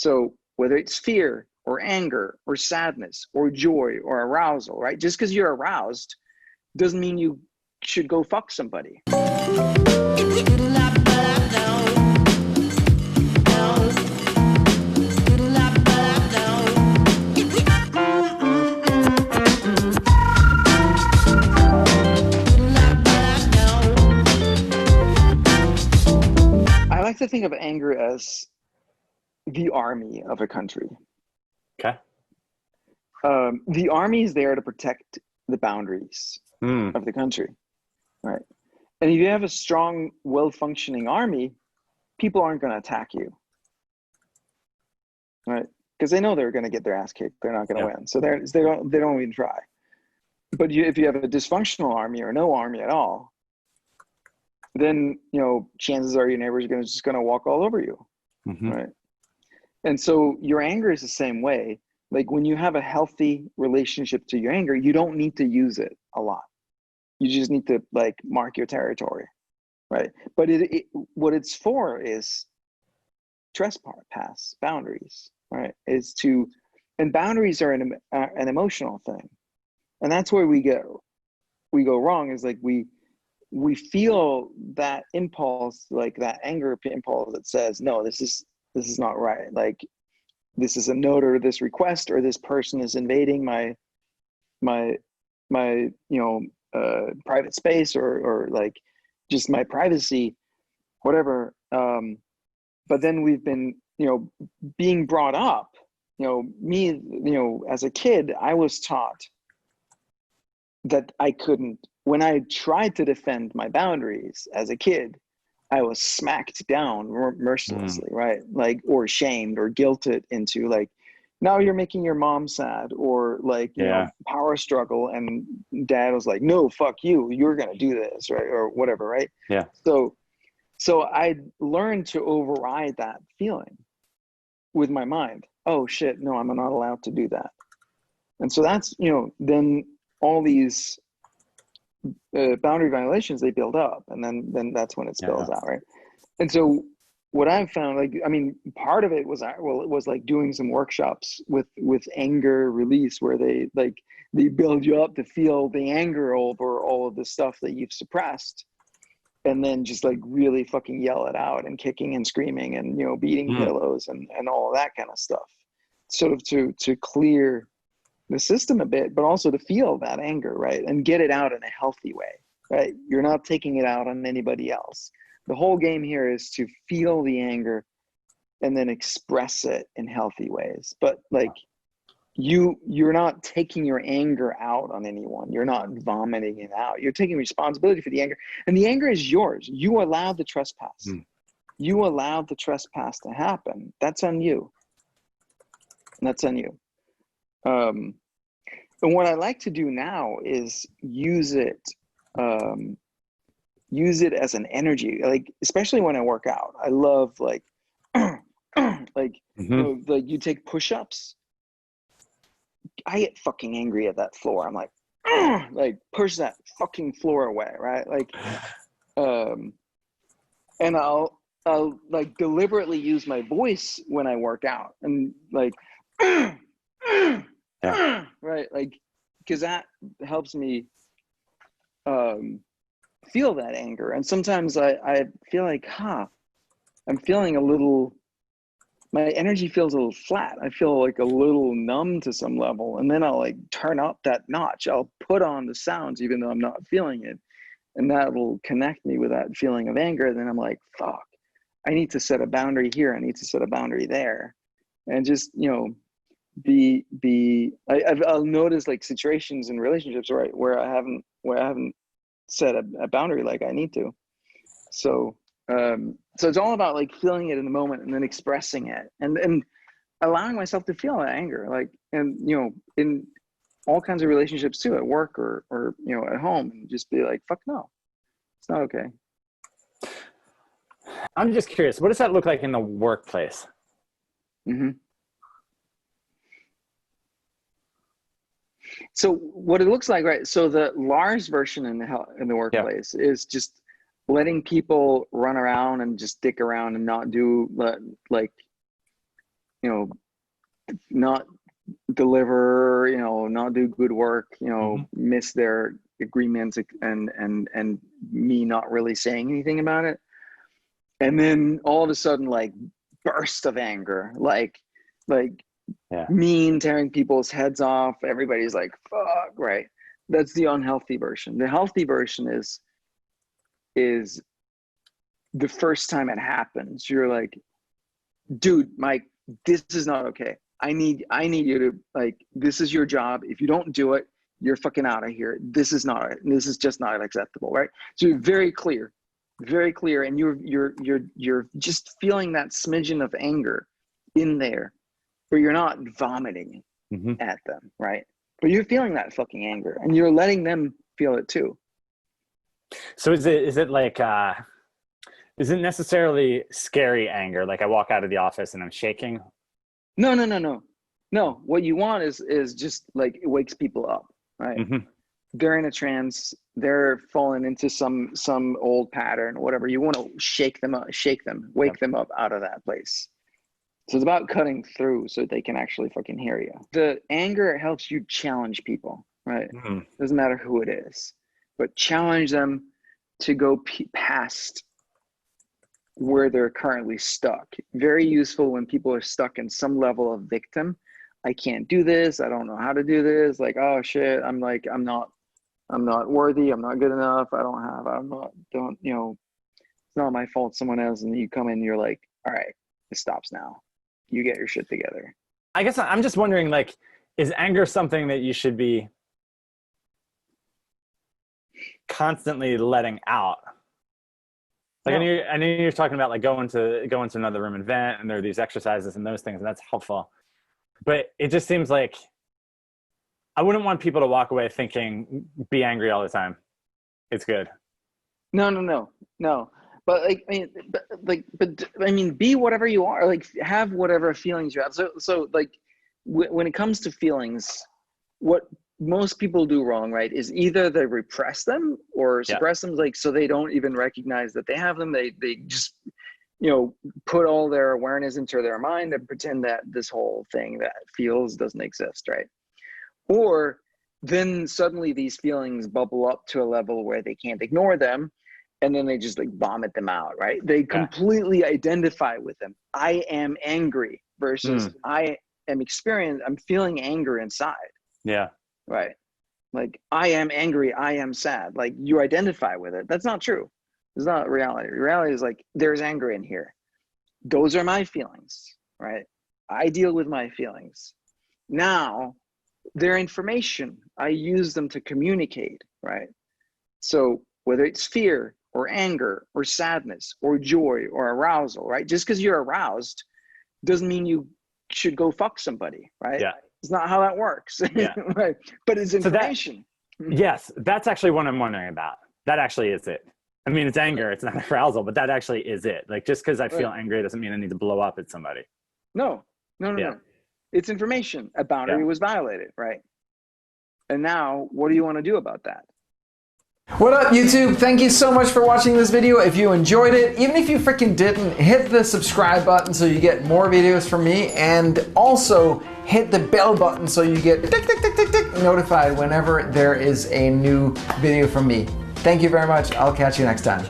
So whether it's fear or anger or sadness or joy or arousal, right? Just because you're aroused doesn't mean you should go fuck somebody. I like to think of anger as the army of a country. Okay. The army is there to protect the boundaries of the country, right? And if you have a strong, well-functioning army, people aren't going to attack you, right? Because they know they're going to get their ass kicked. They're not going to win, so they don't even try. But if you have a dysfunctional army or no army at all, then chances are your neighbors are just going to walk all over you, right? And so your anger is the same way. Like when you have a healthy relationship to your anger, you don't need to use it a lot. You just need to like mark your territory, right? But what it's for is trespass, boundaries, right? And boundaries are an emotional thing, and that's where we go wrong. Is like we feel that impulse, like that anger impulse that says, no, this is not right. Like this is a note or this request or this person is invading my private space or like just my privacy, whatever. But then we've been being brought up, me as a kid, I was taught that I couldn't. When I tried to defend my boundaries as a kid, I was smacked down mercilessly, right? Like, or shamed or guilted into like, now you're making your mom sad, or like, power struggle. And dad was like, no, fuck you. You're going to do this, right? Or whatever, right? Yeah. So I learned to override that feeling with my mind. Oh shit, no, I'm not allowed to do that. And so that's, then all these boundary violations, they build up, and then that's when it spills out, right? And so what I've found, like, I mean, part of it was like doing some workshops with anger release, where they build you up to feel the anger over all of the stuff that you've suppressed, and then just like really fucking yell it out, and kicking and screaming and beating pillows and all of that kind of stuff, sort of to clear the system a bit, but also to feel that anger, right? And get it out in a healthy way, right? You're not taking it out on anybody else. The whole game here is to feel the anger and then express it in healthy ways. But like you're not taking your anger out on anyone. You're not vomiting it out. You're taking responsibility for the anger, and the anger is yours. You allowed the trespass. You allowed the trespass to happen. That's on you. And that's on you. And what I like to do now is use it as an energy, like especially when I work out. I love like like like you take push-ups. I get fucking angry at that floor. I'm like push that fucking floor away, right? Like and I'll like deliberately use my voice when I work out, and like right, like, because that helps me feel that anger. And sometimes I feel like I'm feeling a little, my energy feels a little flat. I feel like a little numb to some level, and then I'll like turn up that notch. I'll put on the sounds even though I'm not feeling it, and that will connect me with that feeling of anger. And then I'm like, fuck, I need to set a boundary here, I need to set a boundary there, and just I'll notice like situations in relationships, right, where I haven't set a boundary like I need to. So it's all about like feeling it in the moment and then expressing it, and allowing myself to feel that anger, like, and in all kinds of relationships too, at work or at home, and just be like, fuck no, it's not okay. I'm just curious, what does that look like in the workplace? So what it looks like, right? So the Lars version in the workplace is just letting people run around and just dick around and not do like you know, not deliver, you know, not do good work, you know, miss their agreements, and me not really saying anything about it. And then all of a sudden, like, burst of anger, like mean, tearing people's heads off. Everybody's like, fuck, right? That's the unhealthy version. The healthy version is the first time it happens, you're like, dude, Mike, this is not okay. I need you to, like, this is your job. If you don't do it, you're fucking out of here. This is just not acceptable, right? So you're very clear, and you're just feeling that smidgen of anger in there, but you're not vomiting at them, right? But you're feeling that fucking anger, and you're letting them feel it too. So is it like is it necessarily scary anger? Like I walk out of the office and I'm shaking? No. What you want is just like, it wakes people up, right? They're in a trance. They're falling into some old pattern, whatever. You want to shake them up, wake them up out of that place. So it's about cutting through so they can actually fucking hear you. The anger helps you challenge people, right? Doesn't matter who it is, but challenge them to go past where they're currently stuck. Very useful when people are stuck in some level of victim. I can't do this. I don't know how to do this. Like, oh shit, I'm not worthy. I'm not good enough. You know, it's not my fault. Someone else. And you come in, you're like, all right, it stops now. You get your shit together. I guess I'm just wondering, like, is anger something that you should be constantly letting out? Like, no. I know you're talking about like going to another room and vent, and there are these exercises and those things, and that's helpful. But it just seems like I wouldn't want people to walk away thinking, be angry all the time. It's good. No. But I mean, be whatever you are. Like, have whatever feelings you have. So like, when it comes to feelings, what most people do wrong, right, is either they repress them or suppress them, like, so they don't even recognize that they have them. They just, you know, put all their awareness into their mind and pretend that this whole thing that feels doesn't exist, right? Or then suddenly these feelings bubble up to a level where they can't ignore them, and then they just like vomit them out, right? They completely identify with them. I am angry versus I'm feeling anger inside. Yeah. Right. Like, I am angry, I am sad. Like, you identify with it. That's not true. It's not reality. Reality is like, there's anger in here. Those are my feelings, right? I deal with my feelings. Now, they're information. I use them to communicate, right? So whether it's fear or anger or sadness or joy or arousal, right? Just because you're aroused doesn't mean you should go fuck somebody, right? Yeah. It's not how that works. Yeah. Right. But it's information. So yes, that's actually what I'm wondering about. That actually is it. I mean, it's anger, it's not arousal, but that actually is it. Like, just because I feel angry doesn't mean I need to blow up at somebody. No. It's information. A boundary was violated, right? And now, what do you want to do about that? What up, YouTube? Thank you so much for watching this video. If you enjoyed it, even if you freaking didn't, hit the subscribe button so you get more videos from me, and also hit the bell button so you get tick, tick, tick, tick, tick, notified whenever there is a new video from me. Thank you very much. I'll catch you next time.